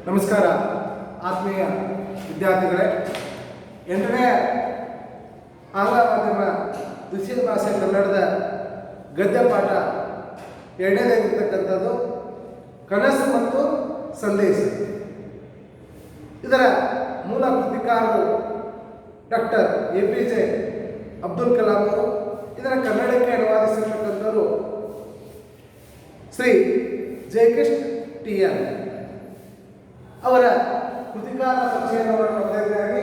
ನಮಸ್ಕಾರ ಆತ್ಮೀಯ ವಿದ್ಯಾರ್ಥಿಗಳೇ. 8ನೇ ಆಂಗ್ಲ ಮಾಧ್ಯಮ ದ್ವಿತೀಯ ಭಾಷೆ ಕನ್ನಡದ ಗದ್ಯ ಪಾಠ 2ನೇದಾಗಿರ್ತಕ್ಕಂಥದ್ದು ಕನಸು ಮತ್ತು ಸಂದೇಶ. ಇದರ ಮೂಲ ಕೃತಿಕಾರರು ಡಾಕ್ಟರ್ APJ ಅಬ್ದುಲ್ ಕಲಾಂ ಅವರು. ಇದರ ಕನ್ನಡಕ್ಕೆ ಅನುವಾದಿಸಿರ್ತಕ್ಕಂಥವರು ಶ್ರೀ ಜಯಕೃಷ್ಣ TN ಅವರ ಕೃತಿಕಾರ ಪರಿಚಯವನ್ನು ನೋಡಬೇಕಾಗಿ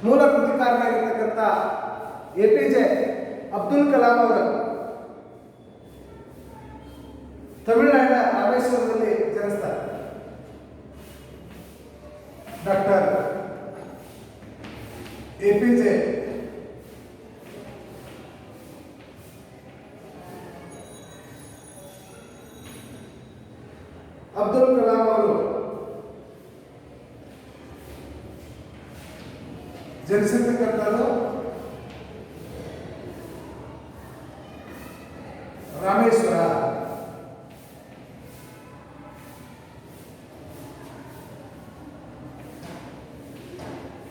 ಮೂಲ ಕೃತಿಕಾರನಾಗಿರ್ತಕ್ಕಂಥ APJ ಅಬ್ದುಲ್ ಕಲಾಂ ಅವರು ತಮಿಳುನಾಡಿನ ರಾಮೇಶ್ವರದಲ್ಲಿ ಜನಿಸ್ತಾರೆ. ಡಾಕ್ಟರ್ APJ ಅಬ್ದುಲ್ ಕಲಾಂ ಅವರು ಜನಿಸಿರ್ತಕ್ಕಂಥದ್ದು ರಾಮೇಶ್ವರ.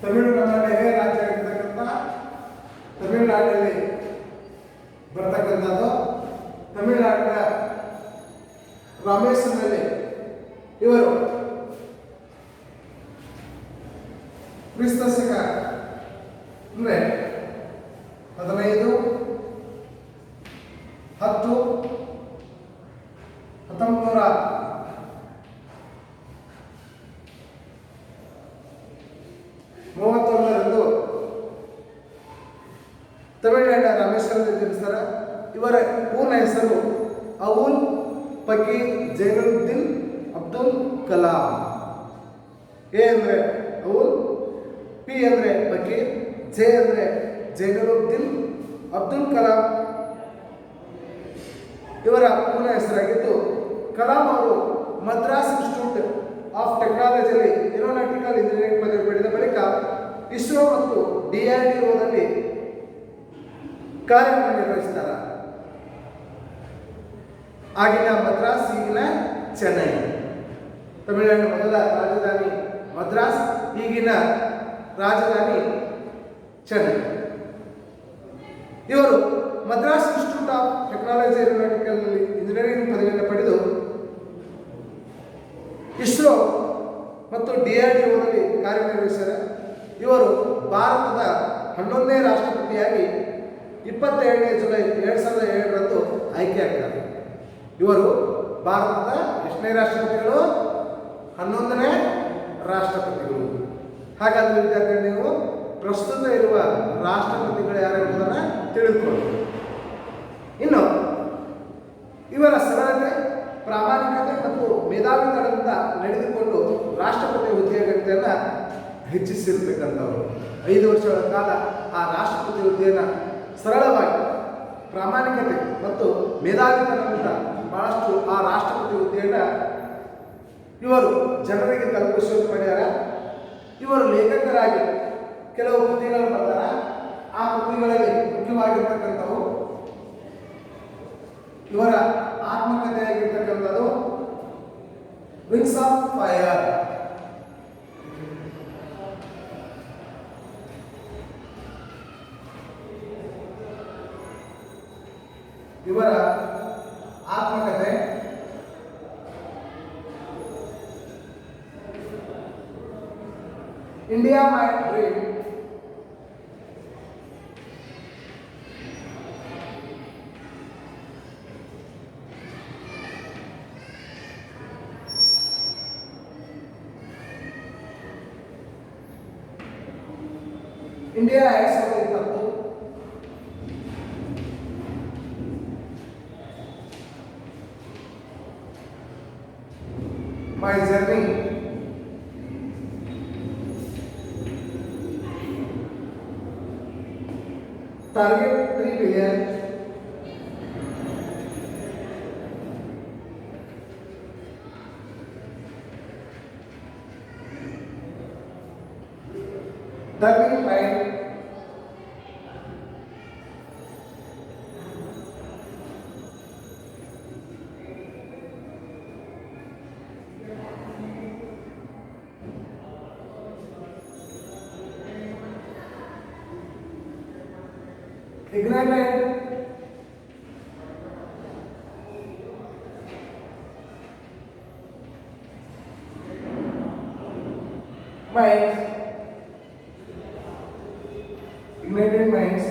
ತಮಿಳುನಾಡಿನ ರಾಜ್ಯ ಆಗಿರ್ತಕ್ಕಂಥ ತಮಿಳುನಾಡಿನಲ್ಲಿ ಬರ್ತಕ್ಕಂಥದ್ದು. ತಮಿಳುನಾಡಿನ ರಾಮೇಶ್ವರದಲ್ಲಿ ಇವರು ಕ್ರಿಸ್ತಶಕ ಅಂದರೆ 15, 10, 1931 ತಮಿಳುನಾಡಿನ ರಾಮೇಶ್ವರದಲ್ಲಿ ಜನಿಸ್ತಾರೆ. ಇವರ ಪೂರ್ಣ ಹೆಸರು ಅವುಲ್ ಫಕೀರ್ ಜೈನುದ್ದೀನ್ ಅಬ್ದುಲ್ ಕಲಾಂ. ಎ ಅಂದರೆ ಅವುಲ್, ಪಿ ಅಂದರೆ ಫಕೀರ್, ಜೆ ಅಂದರೆ ಜೈನುದ್ದೀನ್ ಅಬ್ದುಲ್ ಕಲಾಂ ಇವರ ಪೂರ್ಣ ಹೆಸರಾಗಿದ್ದು, ಕಲಾಂ ಅವರು ಮದ್ರಾಸ್ ಇನ್ಸ್ಟಿಟ್ಯೂಟ್ ಆಫ್ ಟೆಕ್ನಾಲಜಿಯಲ್ಲಿ ಏರೋನಾಟಿಕಲ್ ಇಂಜಿನಿಯರಿಂಗ್ ಪದವಿ ಪಡೆದ ಬಳಿಕ ಇಸ್ರೋ ಮತ್ತು DRDOದಲ್ಲಿ ಕಾರ್ಯನಿರ್ವಹಿಸಿದ್ದಾರೆ. ಆಗಿನ ಮದ್ರಾಸ್, ಈಗಿನ ಚೆನ್ನೈ. ತಮಿಳುನಾಡಿನ ಮೊದಲ ರಾಜಧಾನಿ ಮದ್ರಾಸ್, ಈಗಿನ ರಾಜಧಾನಿ ಚೆನ್ನೈ. ಇವರು Madras institute of technology aeronautical engineering ಪದವಿಯನ್ನು ಪಡೆದು ಇಸ್ರೋ ಮತ್ತು DRDOದಲ್ಲಿ ಕಾರ್ಯನಿರ್ವಹಿಸಿದ್ದಾರೆ. ಇವರು ಭಾರತದ 11ನೇ ರಾಷ್ಟ್ರಪತಿಯಾಗಿ 27ನೇ ಜುಲೈ 2007ರಂದು ಆಯ್ಕೆಯಾಗ್ತಾರೆ. ಇವರು ಭಾರತದ ಎಷ್ಟನೇ ರಾಷ್ಟ್ರಪತಿಗಳು? 11ನೇ ರಾಷ್ಟ್ರಪತಿಗಳು. ಹಾಗಾದರೆ ವಿದ್ಯಾರ್ಥಿ, ನೀವು ಪ್ರಸ್ತುತ ಇರುವ ರಾಷ್ಟ್ರಪತಿಗಳು ಯಾರೆಂಬುದನ್ನು ತಿಳಿದುಕೊಳ್ಳಿ. ಇನ್ನು ಇವರ ಸರಳತೆ, ಪ್ರಾಮಾಣಿಕತೆ ಮತ್ತು ಮೇಧಾವಿತನದಿಂದ ನಡೆದುಕೊಂಡು ರಾಷ್ಟ್ರಪತಿ ಹುದ್ದೆಯನ್ನು ಹೆಚ್ಚಿಸಿರ್ತಕ್ಕಂಥವರು. 5 ವರ್ಷಗಳ ಕಾಲ ಆ ರಾಷ್ಟ್ರಪತಿ ಹುದ್ದೆಯನ್ನು ಸರಳವಾಗಿ, ಪ್ರಾಮಾಣಿಕತೆ ಮತ್ತು ಮೇಧಾವಿತನದಿಂದ ಬಹಳಷ್ಟು ಆ ರಾಷ್ಟ್ರಪತಿ ಹುದ್ದೆಯನ್ನು ಇವರು ಜನರಿಗೆ ತಲುಪಿಸುವುದು ಮಾಡ್ಯಾರ. ಇವರು ಲೇಖಕರಾಗಿ ಕೆಲವು ಕೃತಿಗಳನ್ನು ಬರ್ತಾರೆ. ಆ ಕೃತಿಗಳಲ್ಲಿ ಮುಖ್ಯವಾಗಿರ್ತಕ್ಕಂಥವು ಇವರ ಆತ್ಮಕಥೆಯಾಗಿರ್ತಕ್ಕಂಥದ್ದು ವಿಂಗ್ಸ್ ಆಫ್ ಫೈರ್. ಇವರ ಆತ್ಮಕಥೆ India my dream. India 2020. My journey. Target 3 billion. Turning Point ignited minds, ignited minds,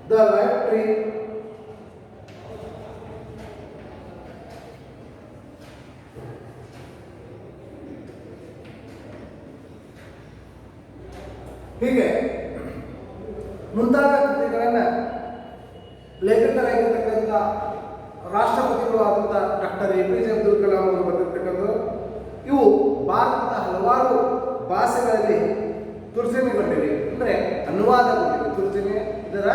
the life tree ಹೀಗೆ ಮುಂತಾದ ಕೃತಿಗಳನ್ನು ಲೇಖಕರಾಗಿರ್ತಕ್ಕಂಥ ರಾಷ್ಟ್ರಪತಿಗಳು ಆದಂಥ ಡಾಕ್ಟರ್ APJ ಅಬ್ದುಲ್ ಕಲಾಂ ಅವರು ಬರೆದಿರ್ತಕ್ಕಂಥದ್ದು. ಇವು ಭಾರತದ ಹಲವಾರು ಭಾಷೆಗಳಲ್ಲಿ ತುರ್ಜಮೆಗೊಂಡಿವೆ, ಅಂದರೆ ಅನುವಾದಗೊಂಡಿವೆ. ತುರ್ಜಮೆ ಇದರ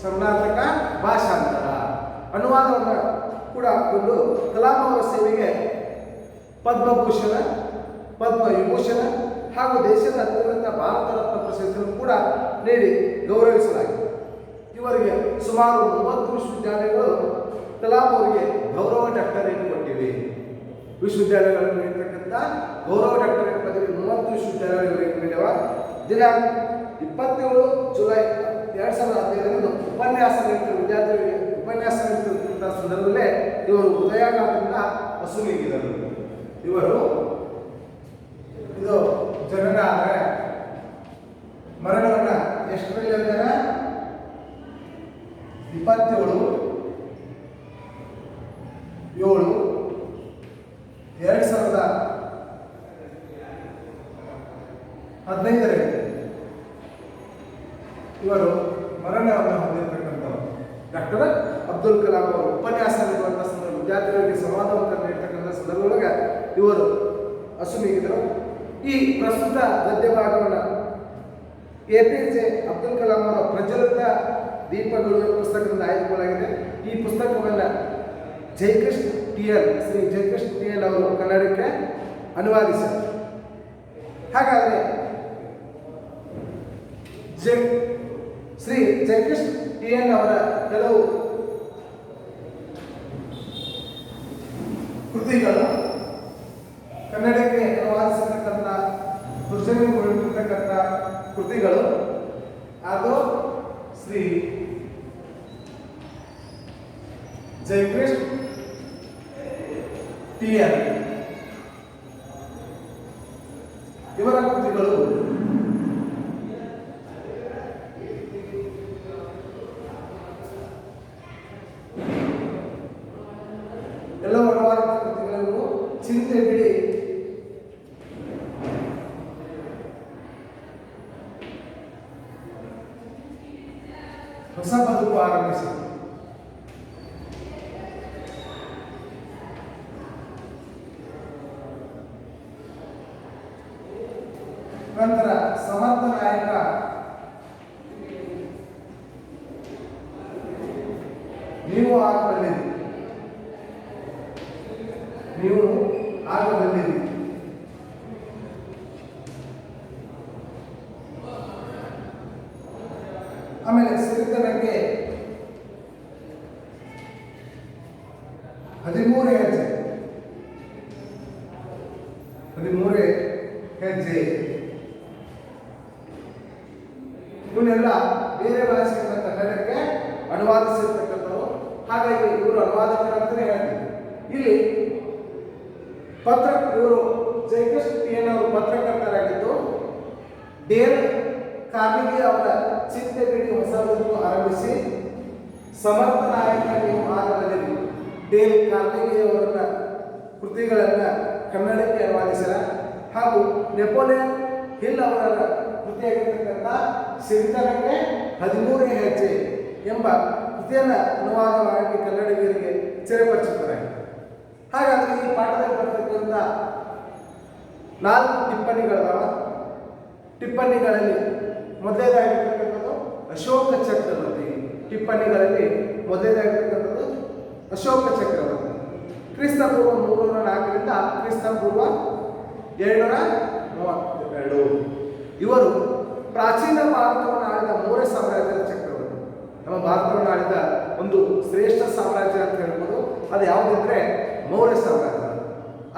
ಸಮಾನಾರ್ಥಕ ಭಾಷಾಂತರ. ಅನುವಾದವನ್ನು ಕೂಡ ಕೊಂಡು ಕಲಾಂ ಅವರ ಸೇವೆಗೆ ಪದ್ಮಭೂಷಣ, ಪದ್ಮವಿಭೂಷಣ ಹಾಗೂ ದೇಶದ ಅತ್ಯುನ್ನತ ಭಾರತ ರತ್ನ ಪ್ರಶಸ್ತಿಯನ್ನು ಕೂಡ ನೀಡಿ ಗೌರವಿಸಲಾಗಿದೆ. ಇವರಿಗೆ ಸುಮಾರು 30 ವಿಶ್ವವಿದ್ಯಾಲಯಗಳು ಕಲಾಂ ಅವರಿಗೆ ಗೌರವ ಡಾಕ್ಟರೇಟ್ ಕೊಟ್ಟಿವೆ. ವಿಶ್ವವಿದ್ಯಾಲಯಗಳನ್ನು ನೀಡತಕ್ಕಂಥ ಗೌರವ ಡಾಕ್ಟರೇಟ್ ಪದವಿ 30 ವಿಶ್ವವಿದ್ಯಾಲಯಗಳಿಗೆ ನೀಡುವ ದಿನಾಂಕ 27 ಜುಲೈ 2015 ಉಪನ್ಯಾಸ ನೀಡಿದ ವಿದ್ಯಾರ್ಥಿಗಳಿಗೆ ಉಪನ್ಯಾಸ ನೀಡುತ್ತಿದ್ದಂಥ ಸಂದರ್ಭದಲ್ಲೇ ಇವರು ಹೃದಯಾಘಾತದಿಂದ ಅಸುನೀಗಿದರು. ಇವರು ಇದು ಜನನ ಆದರೆ ಮರಣವನ್ನು ಎಷ್ಟರಲ್ಲಿ ಅಂದರೆ 27/7/2015 ಇವರು ಮರಣವನ್ನು ಹೊಂದಿರತಕ್ಕಂಥವರು. ಡಾಕ್ಟರ್ ಅಬ್ದುಲ್ ಕಲಾಂ ಅವರು ಉಪನ್ಯಾಸ ನೀಡುವಂಥ ಸಂದರ್ಭ, ವಿದ್ಯಾರ್ಥಿಗಳಿಗೆ ಸಂವಾದವನ್ನು ನೀಡತಕ್ಕಂಥ ಸಂದರ್ಭದೊಳಗೆ ಇವರು ಅಸುನೀಗಿದರು. ಈ ಪ್ರಸ್ತುತ ಗದ್ಯ ಭಾಗವನ್ನು APJ ಅಬ್ದುಲ್ ಕಲಾಂ ಅವರ ಪ್ರಜ್ವಲಿತ ದೀಪಗಳು ಪುಸ್ತಕದಿಂದ ಆಯ್ದುಕೊಳ್ಳಲಾಗಿದೆ. ಈ ಪುಸ್ತಕವನ್ನು ಜಯಕೃಷ್ಣ TL, ಶ್ರೀ ಜಯಕೃಷ್ಣ TL ಅವರು ಕನ್ನಡಕ್ಕೆ ಅನುವಾದಿಸಿದರು. ಹಾಗಾದರೆ ಶ್ರೀ ಜಯಕೃಷ್ಣ TL ಅವರ ಕೆಲವು ಕೃತಿಗಳು ಕನ್ನಡಕ್ಕೆ ಅನುವಾದಿಸಿರ್ತಕ್ಕಂಥ ತುರ್ಜಮೆಗೊಂಡಿರ್ತಕ್ಕಂಥ ಕೃತಿಗಳು ಹಾಗೂ ಶ್ರೀ ಜಯಕೃಷ್ಣ TL ಇವರ ಕೃತಿಗಳು ಎಲ್ಲವೂ ಅನುವಾದಿತ ಕೃತಿಗಳನ್ನು ಚಿಂತೆ ಬಿಡಿ ಹೊಸ ಬದುಕು ಆರಂಭಿಸಿ. ನಂತರ ಸಮರ್ಥ ನಾಯಕ ನೀವು ಆಗಬಲ್ಲಿರಿ, ನೀವು ಆಗಬಲ್ಲಿರಿ. ಆಮೇಲೆ ಸಿರಿತನಕ್ಕೆ 13 ಹೆಜ್ಜೆ, 13 ಹೆಜ್ಜೆ. ಇವನ್ನೆಲ್ಲ ಬೇರೆ ಭಾಷೆಯಿಂದ ಕನ್ನಡಕ್ಕೆ ಅನುವಾದಿಸಿರ್ತಕ್ಕಂಥವು. ಹಾಗಾಗಿ ಇವರು ಅನುವಾದಕರಂತಲೇ ಹೇಳ್ತೀವಿ. ಇಲ್ಲಿ ಇವರು ಜಯಕೃಷ್ಣ TL ಅವರು ಪತ್ರಕರ್ತರಾಗಿದ್ದು, ಡೇಲ್ ಕಾರ್ನೆಗೀ ಅವರ ಚಿಂತೆ ಬಿಡಿ ಹೊಸ ಬದುಕು ಆರಂಭಿಸಿ, ಸಮರ್ಥ ನಾಯಕ ನೀವು ಆಗಬಲ್ಲಿರಿ, ಡೇಲ್ ಕಾರ್ನೆಗೀ ಅವರ ಕೃತಿಗಳನ್ನು ಕನ್ನಡಕ್ಕೆ ಅನುವಾದಿಸಿದ ಹಾಗೂ ನೆಪೋಲಿಯನ್ ಹಿಲ್ ಅವರ ಕೃತಿಯಾಗಿರ್ತಕ್ಕಂಥ ಸಿರಿತನಕ್ಕೆ 13 ಹೆಜ್ಜೆ ಎಂಬ ಕೃತಿಯನ್ನು ಅನುವಾದ ಮಾಡಿ ಕನ್ನಡಿಗರಿಗೆ ಚಿರಪರಿಚಿತರಾಗಿದೆ. ಹಾಗಾದರೆ ಈ ಪಾಠದಲ್ಲಿ ಬರ್ತಕ್ಕಂಥ 4 ಟಿಪ್ಪಣಿಗಳದಾವ. ಟಿಪ್ಪಣಿಗಳಲ್ಲಿ ಮೊದಲನೇದಾಗಿರ್ತಕ್ಕಂಥದ್ದು ಅಶೋಕ ಚಕ್ರವರ್ತಿ. ಟಿಪ್ಪಣಿಗಳಲ್ಲಿ ಮೊದಲನೇದಾಗಿರ್ತಕ್ಕಂಥದ್ದು ಅಶೋಕ ಚಕ್ರವರ್ತಿ. ಕ್ರಿಸ್ತಪೂರ್ವ 304ರಿಂದ ಕ್ರಿಸ್ತಪೂರ್ವ 732. ಇವರು ಪ್ರಾಚೀನ ಭಾರತವನ್ನು ಆಳಿದ ಮೌರ್ಯ ಸಾಮ್ರಾಜ್ಯದ ಚಕ್ರವರ್ತಿ. ನಮ್ಮ ಭಾರತವನ್ನು ಆಳಿದ ಒಂದು ಶ್ರೇಷ್ಠ ಸಾಮ್ರಾಜ್ಯ ಅಂತ ಹೇಳ್ಬೋದು. ಅದು ಯಾವುದಂದ್ರೆ ಮೌರ್ಯ ಸಾಮ್ರಾಜ್ಯ.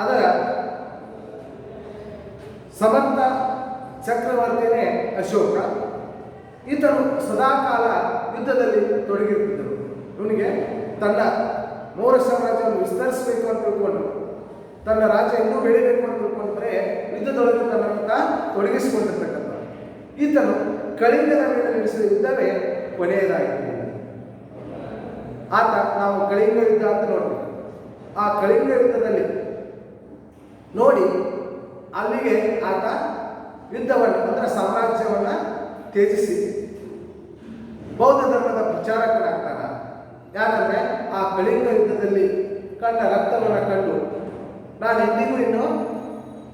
ಅದರ ಸಮರ್ಥ ಚಕ್ರವರ್ತಿನೇ ಅಶೋಕ. ಈತನು ಸದಾಕಾಲ ಯುದ್ಧದಲ್ಲಿ ತೊಡಗಿರ್ತಿದ್ದರು. ಇವನಿಗೆ ತನ್ನ ಮೌರ್ಯ ಸಾಮ್ರಾಜ್ಯವನ್ನು ವಿಸ್ತರಿಸಬೇಕು ಅಂತ ತಿಳ್ಕೊಂಡು, ತನ್ನ ರಾಜ್ಯ ಇನ್ನೂ ಬೆಳಿಬೇಕು ಅಂತ ತಿಳ್ಕೊಂಡ್ರೆ ಯುದ್ಧದೊಳಗೆ ತನ್ನನ್ನು ತೊಡಗಿಸಿಕೊಂಡಿರ್ತಕ್ಕಂಥ ಈತನು ಕಳಿಂಗದ ಮೇಲೆ ನಡೆಸಿದ ಯುದ್ಧವೇ ಕೊನೆಯದಾಗಿದೆ. ಆತ ನಾವು ಕಳಿಂಗ ಯುದ್ಧ ಅಂತ ನೋಡ್ತೀವಿ. ಆ ಕಳಿಂಗ ಯುದ್ಧದಲ್ಲಿ ನೋಡಿ ಅಲ್ಲಿಗೆ ಆತ ಯುದ್ಧವನ್ನು ಅಂದರೆ ಸಾಮ್ರಾಜ್ಯವನ್ನು ತ್ಯಜಿಸಿ ಬೌದ್ಧ ಧರ್ಮದ ಪ್ರಚಾರಕನಾಗ್ತಾನ. ಯಾಕಂದರೆ ಆ ಕಳಿಂಗ ಯುದ್ಧದಲ್ಲಿ ಕಂಡ ರಕ್ತವನ್ನು ಕಂಡು ನಾನು ಎಂದಿಗೂ ಇನ್ನು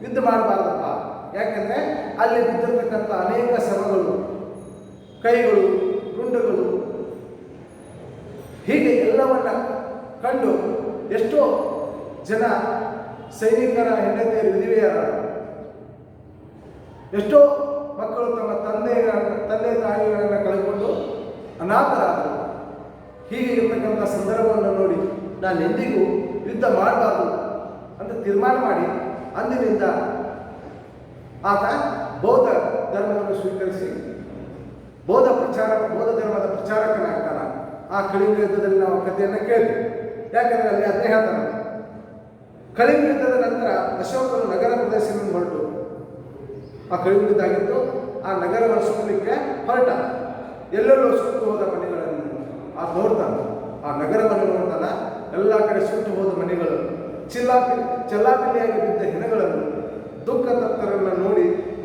ಯುದ್ಧ ಮಾಡಬಾರ್ದಪ್ಪ, ಯಾಕೆಂದರೆ ಅಲ್ಲಿ ಬಿದ್ದಿರ್ತಕ್ಕಂಥ ಅನೇಕ ಶವಗಳು, ಕೈಗಳು, ರುಂಡುಗಳು, ಹೀಗೆ ಎಲ್ಲವನ್ನ ಕಂಡು ಎಷ್ಟೋ ಜನ ಸೈನಿಕರ ಹೆಂಡತಿಯರು ವಿಧವೆಯರ, ಎಷ್ಟೋ ಮಕ್ಕಳು ತಮ್ಮ ತಂದೆ ತಾಯಿಗಳನ್ನು ಕಳೆದುಕೊಂಡು ಅನಾಥರಾದರು. ಹೀಗೆ ಇರತಕ್ಕಂಥ ಸಂದರ್ಭವನ್ನು ನೋಡಿ ನಾನು ಎಂದಿಗೂ ಯುದ್ಧ ಮಾಡಬಾರ್ದು ಅಂತ ತೀರ್ಮಾನ ಮಾಡಿ ಅಂದಿನಿಂದ ಆತ ಬೌದ್ಧ ಧರ್ಮವನ್ನು ಸ್ವೀಕರಿಸಿ ಬೌದ್ಧ ಧರ್ಮದ ಪ್ರಚಾರಕನಾಗ್ತಾನ. ಆ ಕಳಿಂಗ ಯುದ್ಧದಲ್ಲಿ ನಾವು ಕಥೆಯನ್ನು ಕೇಳ್ತೀವಿ. ಯಾಕಂದರೆ ಅಲ್ಲಿ ಅದೇ ಹೇಳ್ತಾನೆ, ಕಳಿಂಗ ಯುದ್ಧದ ನಂತರ ಅಶೋಕನು ನಗರ ಪ್ರದೇಶದಿಂದ ಹೊರಟು, ಆ ಕಳಿಂಗ ಯುದ್ಧ ಆಗಿತ್ತು, ಆ ನಗರವನ್ನು ಸುತ್ತಲಿಕ್ಕೆ ಹೊರಟ. ಎಲ್ಲೆಲ್ಲೋ ಸುಟ್ಟು ಹೋದ ಮನೆಗಳನ್ನು ನೋಡ್ತಾನೆ, ಆ ನಗರವನ್ನು ನೋಡ್ತಾನ. ಎಲ್ಲ ಕಡೆ ಸುಟ್ಟು ಹೋದ ಮನೆಗಳು, ಚೆಲ್ಲಾಪಿಲ್ಲಿಯಾಗಿ ಬಿದ್ದ ಹೆಣಗಳನ್ನು, ದುಃಖ ತತ್ತರನ್ನು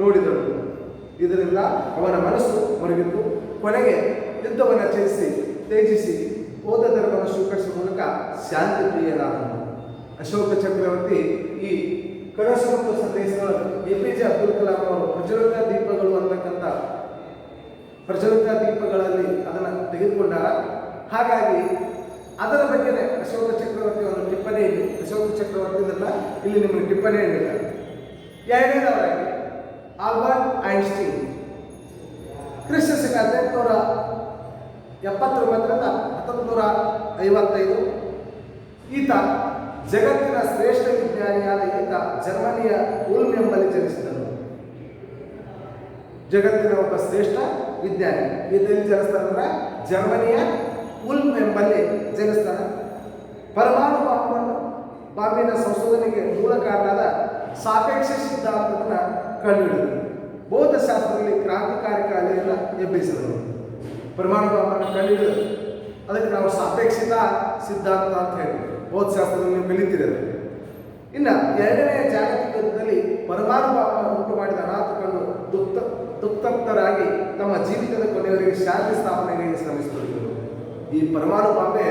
ನೋಡಿದಳು. ಇದರಿಂದ ಅವನ ಮನಸ್ಸು ಮರುಗಿತು. ಕೊನೆಗೆ ಯುದ್ಧವನ್ನು ತ್ಯಜಿಸಿ ಬೌದ್ಧ ಧರ್ಮವನ್ನು ಸ್ವೀಕರಿಸುವ ಮೂಲಕ ಶಾಂತಿ ಪ್ರಿಯನಾದನು. ಅಶೋಕ ಚಕ್ರವರ್ತಿ ಈ ಕನಸು ಮತ್ತು ಸಂದೇಶಗಳು APJ ಅಬ್ದುಲ್ ಕಲಾಂ ಅವರು ಪ್ರಜ್ವಲಿತ ದೀಪಗಳು ಅಂತಕ್ಕಂಥ ಪ್ರಜ್ವಲಿತ ದೀಪಗಳಲ್ಲಿ ಅದನ್ನು ತೆಗೆದುಕೊಂಡಾರ. ಹಾಗಾಗಿ ಅದರ ಬಗ್ಗೆ ಅಶೋಕ ಚಕ್ರವರ್ತಿ ಒಂದು ಟಿಪ್ಪಣಿ ಇದೆ. ಅಶೋಕ ಚಕ್ರವರ್ತಿದಲ್ಲ, ಇಲ್ಲಿ ನಿಮಗೆ ಟಿಪ್ಪಣಿ ಹೇಳಿದ್ದಾರೆ. ಎರಡನೇದವರಾಗಿ ಆಲ್ಬರ್ಟ್ ಐನ್ಸ್ಟೀನ್ ಕ್ರಿಸ್ತಶಕ 1879ರಿಂದ 1955. ಈತ ಜಗತ್ತಿನ ಶ್ರೇಷ್ಠ ವಿಜ್ಞಾನಿಯಾದ ಈತ ಜರ್ಮನಿಯ ಉಲ್ಮ್ ಎಂಬಲ್ಲಿ ಜನಿಸಿದನು. ಜಗತ್ತಿನ ಒಬ್ಬ ಶ್ರೇಷ್ಠ ವಿಜ್ಞಾನಿ ಈತ ಎಲ್ಲಿ ಜನಿಸ್ತಾನಂದ್ರೆ ಜರ್ಮನಿಯ ಉಲ್ಮ್ ಎಂಬಲ್ಲಿ ಜನಿಸ್ತಾನೆ. ಪರಮಾಣು ಬಾಂಬಿನ ಸಂಶೋಧನೆಗೆ ಮೂಲ ಕಾರಣದ ಸಾಪೇಕ್ಷ ಸಿದ್ಧಾಂತವನ್ನು ಕಂಡುಹಿಡಿದರು. ಬೌದ್ಧ ಶಾಸ್ತ್ರದಲ್ಲಿ ಕ್ರಾಂತಿಕಾರಿ ಅಲೆಯನ್ನು ಎಬ್ಬಿಸಿದರು. ಪರಮಾಣು ಬಾಂಬನ್ನು ಕಂಡುಹಿಡಿದರು. ಅದಕ್ಕೆ ನಾವು ಸಾಪೇಕ್ಷಿತ ಸಿದ್ಧಾಂತ ಅಂತ ಹೇಳ್ತೀವಿ. ಬೌದ್ಧ ಶಾಸ್ತ್ರದಲ್ಲಿ ಕಲಿತಿರೋದು. ಇನ್ನು ಎರಡನೆಯ ಜಾಗತಿಕ ಯುದ್ಧದಲ್ಲಿ ಪರಮಾಣು ಬಾಂಬನ್ನು ಉಂಟು ಮಾಡಿದ ಅನಾಥಗಳು ದುಃಖತಪ್ತರಾಗಿ ತಮ್ಮ ಜೀವಿತದ ಕೊನೆಯವರೆಗೆ ಶಾಂತಿ ಸ್ಥಾಪನೆಗೆ ಶ್ರಮಿಸಿದರು. ಈ ಪರಮಾಣು ಬಾಂಬೆ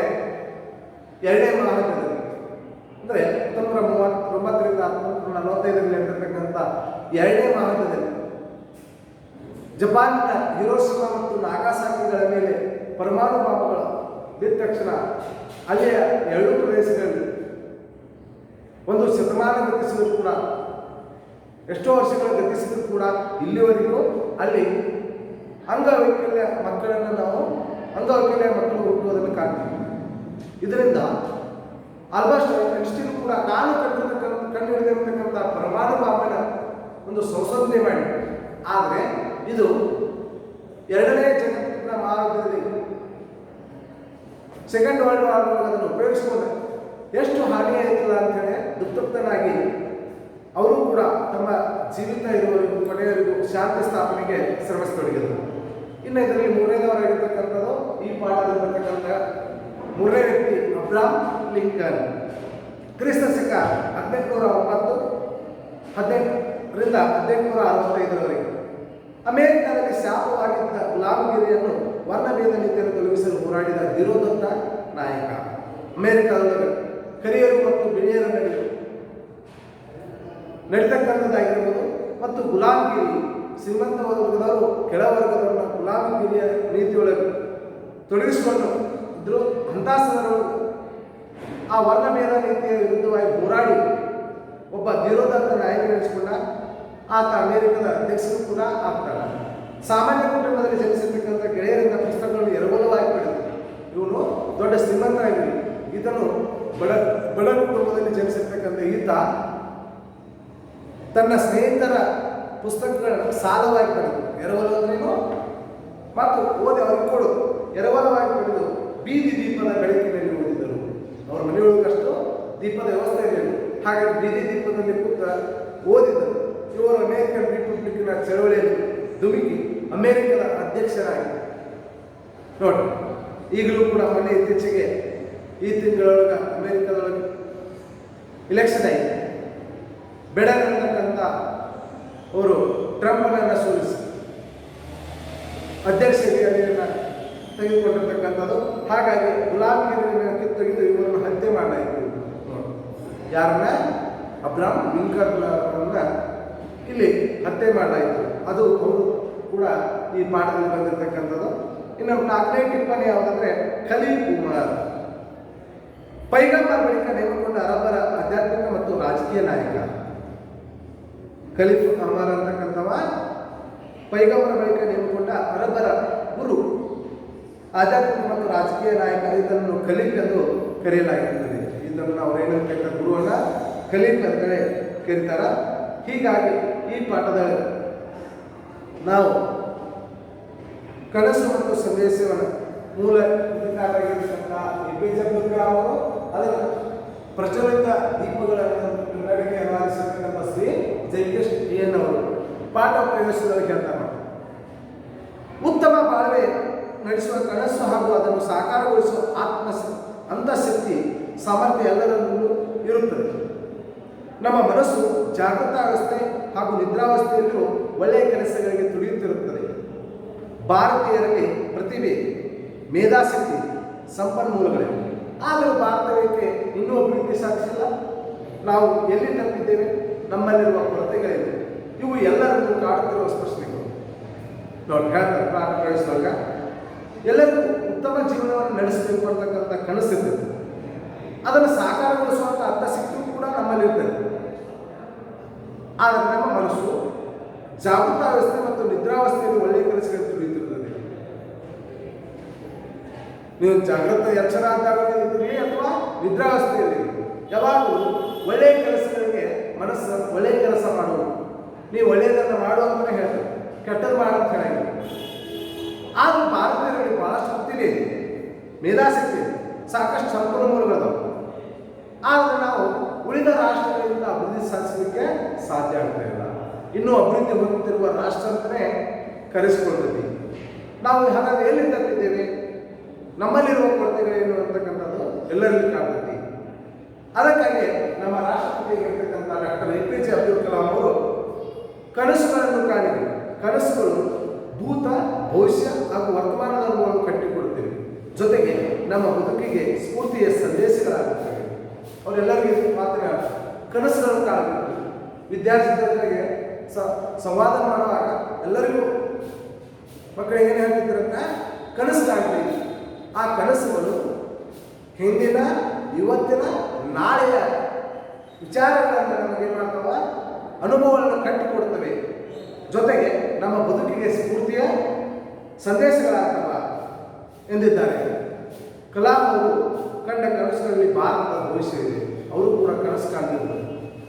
ಎರಡನೇ ಮಹಾಯುದ್ಧದಲ್ಲಿ ಅಂದರೆ 1939ರಿಂದ 1945ರಲ್ಲಿ ನಡೆದಿರ್ತಕ್ಕಂಥ ಎರಡನೇ ಮಹಾಯುದ್ಧದಲ್ಲಿ ಜಪಾನಿನ ಹಿರೋಶಿಮಾ ಮತ್ತು ನಾಗಾಸಾಕಿಗಳ ಮೇಲೆ ಪರಮಾಣು ಬಾಂಬುಗಳು ಬಿದ್ದ ತಕ್ಷಣ ಅಲ್ಲಿಯ ಎರಡೂ ಪ್ರದೇಶಗಳಲ್ಲಿ ಒಂದು ಶತಮಾನ ಗತಿಸಿದರೂ ಕೂಡ, ಎಷ್ಟೋ ವರ್ಷಗಳು ಗತಿಸಿದರೂ ಕೂಡ ಇಲ್ಲಿವರೆಗೂ ಅಲ್ಲಿ ಅಂಗವೈಕಲ್ಯ ಮಕ್ಕಳು ಹುಟ್ಟುವುದನ್ನು ಕಾಣ್ತೀವಿ. ಇದರಿಂದ ಆಲ್ಮೋಸ್ಟ್ ಐನ್ಸ್ಟೀನ್ ಕೂಡ ನಾನು ಕಂಡುಹಿಡಿದಿರ್ತಕ್ಕಂಥ ಪರಮಾಣು ಬಾಂಬಿನ ಒಂದು ಸಂಶೋಧನೆ ಮಾಡಿ, ಆದರೆ ಇದು ಎರಡನೇ ಜಗತ್ತಿನ ಮಹಾಯುದ್ಧದಲ್ಲಿ ಸೆಕೆಂಡ್ ವರ್ಲ್ಡ್ ವಾರ್ ಅದನ್ನು ಉಪಯೋಗಿಸಿಕೊಂಡ ಎಷ್ಟು ಹಾನಿ ಆಯಿತಲ್ಲ ಅಂತೇಳಿ ದುಃಖತನಾಗಿ ಅವರು ಕೂಡ ತಮ್ಮ ಜೀವಿತ ಇರುವವರೆಗೂ ಕೊನೆಯವರೆಗೂ ಶಾಂತಿ ಸ್ಥಾಪನೆಗೆ ಶ್ರಮಿಸತೊಡಗಿದರು. ಇನ್ನು ಇದರಲ್ಲಿ ಮೂರನೇದವರಾಗಿರ್ತಕ್ಕಂಥದ್ದು ಈ ಪಾಠದಲ್ಲಿ ಬರ್ತಕ್ಕಂಥ ಮೂರನೇ ವ್ಯಕ್ತಿ ಅಬ್ರಹಾಂ ಲಿಂಕನ್. ಕ್ರಿಸ್ತಶಕ 1809ರಿಂದ 1865ರವರೆಗೆ ಅಮೆರಿಕದಲ್ಲಿ ಶಾಪವಾಗಿದ್ದ ಗುಲಾಮಗಿರಿಯನ್ನು ವರ್ಣಭೇದ ನೀತಿಯನ್ನು ತೊಲಗಿಸಲು ಹೋರಾಡಿದ ಧೀರೋದತ್ತ ನಾಯಕ. ಅಮೆರಿಕದೊಳಗೆ ಕರಿಯರು ಮತ್ತು ಬಿಳಿಯರ ನಡೀತಕ್ಕಂಥದ್ದಾಗಿರ್ಬೋದು ಮತ್ತು ಗುಲಾಮಗಿರಿ ಶ್ರೀಮಂತ ವರ್ಗದವರು ಕೆಳವರ್ಗದವರನ್ನ ಗುಲಾಮಗಿರಿಯ ನೀತಿಯೊಳಗೆ ತೊಡಗಿಸಿಕೊಂಡು ಇದ್ರು. ಅಂಥ ಸಂದರ್ಭಗಳು ಆ ವರ್ಣಭೇದ ನೀತಿಯ ವಿರುದ್ಧವಾಗಿ ಹೋರಾಡಿ ಒಬ್ಬ ಧೀರೋದತ್ತ ನಾಯಕ ನೆನೆಸಿಕೊಂಡ. ಆತ ಅಮೆರಿಕದ ಅಧ್ಯಕ್ಷರು ಕೂಡ ಆಗ್ತಾನೆ. ಸಾಮಾನ್ಯ ಕುಟುಂಬದಲ್ಲಿ ಜನಿಸಿರ್ತಕ್ಕಂಥ ಗೆಳೆಯರಿಂದ ಪುಸ್ತಕಗಳನ್ನು ಎರವಲವಾಗಿ ಪಡೆದರು. ಇವನು ದೊಡ್ಡ ಶ್ರೀಮಂತನಾಗಿರಲಿ, ಈತನು ಬಡ ಕುಟುಂಬದಲ್ಲಿ ಜನಿಸಿರ್ತಕ್ಕಂಥ ಈತ ತನ್ನ ಸ್ನೇಹಿತರ ಪುಸ್ತಕಗಳನ್ನು ಸಾಲವಾಗಿ ಪಡೆದು, ಎರವಲು ಅಂದ್ರೇನು ಮತ್ತು ಓದಿ ಅವ್ರಿಗೆ ಕೊಡೋದು, ಎರವಲವಾಗಿ ಪಡೆದು ಬೀದಿ ದೀಪದ ಬೆಳಕಿನಲ್ಲಿ ಓದಿದರು. ಅವ್ರ ಮನೆಯೊಳಗಷ್ಟು ದೀಪದ ವ್ಯವಸ್ಥೆ ಇರಲಿಲ್ಲ, ಹಾಗಾಗಿ ಬೀದಿ ದೀಪದಲ್ಲಿ ಕೂತ ಓದಿದರು. ಇವರು ಅಮೇರಿಕನ್ ರಿಪಬ್ಲಿಕ್ನ ಚಳವಳಿಯಲ್ಲಿ ಧುಮುಕಿ ಅಮೇರಿಕದ ಅಧ್ಯಕ್ಷರಾಗಿ ನೋಡಿ. ಈಗಲೂ ಕೂಡ ಮೊನ್ನೆ ಇತ್ತೀಚೆಗೆ ಈ ತಿಂಗಳೊಳಗೆ ಅಮೇರಿಕದೊಳಗೆ ಇಲೆಕ್ಷನ್ ಆಯಿತು. ಬೆಡನ್ ಅಂತಕ್ಕಂಥ ಅವರು ಟ್ರಂಪ್ನನ್ನು ಸೋಲಿಸಿ ಅಧ್ಯಕ್ಷತೆಯನ್ನು ತೆಗೆದುಕೊಂಡಿರ್ತಕ್ಕಂಥದ್ದು. ಹಾಗಾಗಿ ಗುಲಾಮಗಿರಿಯನ್ನು ಕಿತ್ತೊಗೆದು ಇವರನ್ನು ಹತ್ಯೆ ಮಾಡಲಾಯಿತು. ಯಾರನ್ನ? ಅಬ್ರಹಾಂ ಲಿಂಕನ್ರನ್ನ ಇಲ್ಲಿ ಹತ್ಯೆ ಮಾಡಲಾಯಿತು. ಅದು ಅವರು ಕೂಡ ಈ ಪಾಠದಲ್ಲಿ ಬಂದಿರತಕ್ಕಂಥದ್ದು. ಇನ್ನು 4ನೇ ಟಿಪ್ಪಣಿ ಯಾವುದಂದ್ರೆ ಖಲೀಫ್ ಉಮರ್ ಪೈಗಂಬರ್ ಬಳಿಕ ನೇಮಕೊಂಡ ಅರಬ್ಬರ ಆಧ್ಯಾತ್ಮಿಕ ಮತ್ತು ರಾಜಕೀಯ ನಾಯಕ. ಖಲೀಫ್ ಉಮರ್ ಅಂತಕ್ಕಂಥವ ಪೈಗಂಬರ ಬಳಿಕ ನೇಮಕೊಂಡ ಅರಬ್ಬರ ಗುರು, ಆಧ್ಯಾತ್ಮಿಕ ಮತ್ತು ರಾಜಕೀಯ ನಾಯಕ. ಇದನ್ನು ಖಲೀಫ್ ಎಂದು ಕರೆಯಲಾಗುತ್ತದೆ. ಇದನ್ನು ಅವರೇನಂತ ಗುರುವನ್ನ ಖಲೀಫ್ ಅಂತೇಳಿ ಕರೀತಾರ. ಹೀಗಾಗಿ ಈ ಪಾಠದಲ್ಲಿ ನಾವು ಕನಸು ಮತ್ತು ಸಂದೇಶವನ್ನು ಮೂಲ ಕೃತಿಕಾರರಾಗಿರ್ತಕ್ಕಂಥ APJ ಅಬ್ದುಲ್ ಕಲಾಂ ಅವರು, ಅದರ ಪ್ರಚಲಿತ ದೀಪಗಳನ್ನು ಕನ್ನಡಕ್ಕೆ ಅನುವಾದಿಸಿರ್ತಕ್ಕಂಥ ಶ್ರೀ ಜೈಕೇಶ್ TN ಅವರು ಪಾಠ ಪ್ರವೇಶದಲ್ಲಿ ಹೇಳ್ತಾರೆ. ಉತ್ತಮ ಬಾಳ್ವೆ ನಡೆಸುವ ಕನಸು ಹಾಗೂ ಅದನ್ನು ಸಾಕಾರಗೊಳಿಸುವ ಅಂತಃಶಕ್ತಿ ಸಾಮರ್ಥ್ಯ ಎಲ್ಲರಲ್ಲೂ ಇರುತ್ತದೆ. ನಮ್ಮ ಮನಸ್ಸು ಜಾಗೃತಾವಸ್ಥೆ ಹಾಗೂ ನಿದ್ರಾವಸ್ಥೆಯಲ್ಲೂ ಒಳ್ಳೆಯ ಕೆಲಸಗಳಿಗೆ ತುಡಿಯುತ್ತಿರುತ್ತದೆ. ಭಾರತೀಯರಲ್ಲಿ ಪ್ರತಿಭೆ, ಮೇಧಾಶಕ್ತಿ, ಸಂಪನ್ಮೂಲಗಳಿವೆ. ಆದರೂ ಭಾರತಕ್ಕೆ ಇನ್ನೂ ಅಭಿವೃದ್ಧಿ ಸಾಧಿಸಿಲ್ಲ. ನಾವು ಎಲ್ಲಿ ತಪ್ಪಿದ್ದೇವೆ? ನಮ್ಮಲ್ಲಿರುವ ಕೊರತೆಗಳಿವೆ. ಇವು ಎಲ್ಲರನ್ನೂ ಕಾಡುತ್ತಿರುವ ಪ್ರಶ್ನೆಗಳು. ನೋಡಿ ಹೇಳ್ತಾರೆ ಪಾಠ ಪ್ರವೇಶದಾಗ ಎಲ್ಲರಿಗೂ ಉತ್ತಮ ಜೀವನವನ್ನು ನಡೆಸಬೇಕು ಅಂತಕ್ಕಂಥ ಕನಸಿರ್ತದೆ. ಅದನ್ನು ಸಾಕಾರಗೊಳಿಸುವಂಥ ಅಂತಃಶಕ್ತಿಯೂ ಕೂಡ ನಮ್ಮಲ್ಲಿರ್ತದೆ. ಆದರೆ ನಮ್ಮ ಮನಸ್ಸು ಜಾಗೃತಾವಸ್ಥೆ ಮತ್ತು ನಿದ್ರಾವಸ್ಥೆಯಲ್ಲಿ ಒಳ್ಳೆಯ ಕೆಲಸಗಳು ತುಳಿಯುತ್ತಿರುತ್ತದೆ. ನೀವು ಜಾಗೃತ ಎಚ್ಚರ ಅಂತಾಗಿದ್ದೀರಿ ಅಥವಾ ನಿದ್ರಾವಸ್ಥೆಯಲ್ಲಿ ಯಾವಾಗಲೂ ಒಳ್ಳೆಯ ಕೆಲಸಗಳಿಗೆ ಮನಸ್ಸು ಒಳ್ಳೆಯ ಕೆಲಸ ಮಾಡುವುದು. ನೀವು ಒಳ್ಳೆಯದನ್ನು ಮಾಡು ಅಂತಲೇ ಹೇಳ್ತಾರೆ, ಕೆಟ್ಟದ್ದು ಮಾಡಂತ ಹೇಳಿ. ಆದರೂ ಭಾರತೀಯರಲ್ಲಿ ಬಹಳಷ್ಟು ಪ್ರತಿಭೆ ಇದೆ, ಮೇಧಾಶಕ್ತಿ ಇದೆ, ಸಾಕಷ್ಟು ಸಂಪನ್ಮೂಲಗಳದಾವೆ. ಆದರೆ ನಾವು ಉಳಿದ ರಾಷ್ಟ್ರಗಳಿಂದ ಅಭಿವೃದ್ಧಿ ಸಾಧಿಸಲಿಕ್ಕೆ ಸಾಧ್ಯ ಆಗ್ತಾ ಇಲ್ಲ. ಇನ್ನೂ ಅಭಿವೃದ್ಧಿ ಹೊಂದುತ್ತಿರುವ ರಾಷ್ಟ್ರ ಅಂತಲೇ ಕರೆಸಿಕೊಳ್ತೀವಿ. ನಾವು ಹಾಗಾದ್ರೆ ಎಲ್ಲಿ ತಪ್ಪಿದ್ದೇವೆ? ನಮ್ಮಲ್ಲಿರುವ ಕೊರತೆಗಳೇನು ಅಂತಕ್ಕಂಥದ್ದು ಎಲ್ಲರಲ್ಲಿ ಕಾಣ್ತೈತಿ. ಅದಕ್ಕಾಗಿ ನಮ್ಮ ರಾಷ್ಟ್ರಪತಿಯಾಗಿರ್ತಕ್ಕಂಥ ಡಾಕ್ಟರ್ APJ ಅಬ್ದುಲ್ ಕಲಾಂ ಅವರು ಕನಸುಗಳನ್ನು ಕಾಣಿವೆ. ಕನಸುಗಳು ಭೂತ, ಭವಿಷ್ಯ ಹಾಗೂ ವರ್ತಮಾನದ ಅನುಭವವನ್ನು ಕಟ್ಟಿಕೊಡುತ್ತೇವೆ. ಜೊತೆಗೆ ನಮ್ಮ ಬದುಕಿಗೆ ಸ್ಫೂರ್ತಿಯ ಸಂದೇಶಗಳಾಗುತ್ತವೆ. ಅವರೆಲ್ಲರಿಗೂ ಮಾತ್ರ ಕನಸುಗಳನ್ನು ಕಾಣಬೇಕು. ವಿದ್ಯಾರ್ಥಿಗಳಿಗೆ ಸಂವಾದ ಮಾಡುವಾಗ ಎಲ್ಲರಿಗೂ ಮಕ್ಕಳಿಗೆ ಏನು ಹೇಳ್ತಿದ್ರಂತ ಕನಸು ಕಾಣ್ತೀವಿ. ಆ ಕನಸುಗಳು ಹಿಂದಿನ, ಇವತ್ತಿನ, ನಾಳೆಯ ವಿಚಾರಗಳನ್ನು ನಮಗೆ ಮಾಡ್ತಾವ, ಅನುಭವಗಳನ್ನು ಕಟ್ಟಿಕೊಡ್ತವೆ. ಜೊತೆಗೆ ನಮ್ಮ ಬದುಕಿಗೆ ಸ್ಫೂರ್ತಿಯ ಸಂದೇಶಗಳಾಗ್ತವ ಎಂದಿದ್ದಾರೆ. ಕಲಾಂ ಅವರು ಕಂಡ ಕನಸುಗಳಲ್ಲಿ ಭಾರತದ ಭವಿಷ್ಯವಿದೆ. ಅವರು ಕೂಡ ಕನಸು ಕಾಣ್ತಿದ್ರು.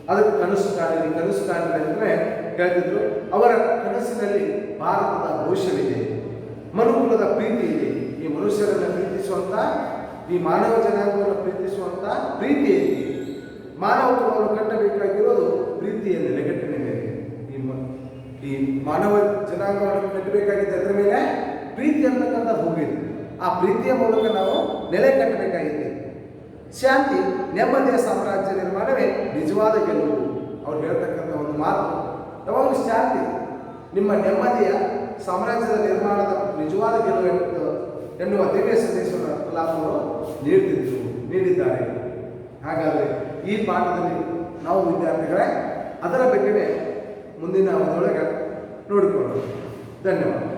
ಅದಕ್ಕೆ ಕನಸು ಕಾಣಿದೆ ಅಂದರೆ ಹೇಳ್ತಿದ್ರು. ಅವರ ಕನಸಿನಲ್ಲಿ ಭಾರತದ ಭವಿಷ್ಯವಿದೆ, ಮನುಕುಲದ ಪ್ರೀತಿ ಇದೆ. ಈ ಮನುಷ್ಯರನ್ನು ಪ್ರೀತಿಸುವಂಥ, ಈ ಮಾನವ ಜನಾಂಗವನ್ನು ಪ್ರೀತಿಸುವಂಥ ಪ್ರೀತಿ ಇದೆ. ಮಾನವ ಕುಲವನ್ನು ಕಟ್ಟಬೇಕಾಗಿರೋದು ಪ್ರೀತಿಯ ನೆಲೆಗಟ್ಟಿನ ಮೇಲೆ. ಈ ಮಾನವ ಜನಾಂಗವನ್ನು ಕಟ್ಟಬೇಕಾಗಿದ್ದ ಅದರ ಮೇಲೆ ಪ್ರೀತಿ ಅಂತಕ್ಕಂಥ ಹೋಗಿದೆ. ಆ ಪ್ರೀತಿಯ ಮೂಲಕ ನಾವು ನೆಲೆ ಕಟ್ಟಬೇಕಾಗಿದೆ. ಶಾಂತಿ, ನೆಮ್ಮದಿಯ ಸಾಮ್ರಾಜ್ಯ ನಿರ್ಮಾಣವೇ ನಿಜವಾದ ಗೆಲುವು. ಅವ್ರು ಹೇಳ್ತಕ್ಕಂಥ ಒಂದು ಮಾತು ಯಾವಾಗಲೂ ಶಾಂತಿ, ನಿಮ್ಮ ನೆಮ್ಮದಿಯ ಸಾಮ್ರಾಜ್ಯದ ನಿರ್ಮಾಣದ ನಿಜವಾದ ಗೆಲುವು ಎನ್ನುವ ದಿವ್ಯ ಸಂದೇಶವನ್ನು ಕಲಾಂ ಅವರು ನೀಡಿದ್ದಾರೆ. ಹಾಗಾದರೆ ಈ ಪಾಠದಲ್ಲಿ ನಾವು ವಿದ್ಯಾರ್ಥಿಗಳೇ ಅದರ ಬಗ್ಗೆ ಮುಂದಿನ ಅವಧಿಯೊಳಗೆ ನೋಡಿಕೊಳ್ಳೋಣ. ಧನ್ಯವಾದ.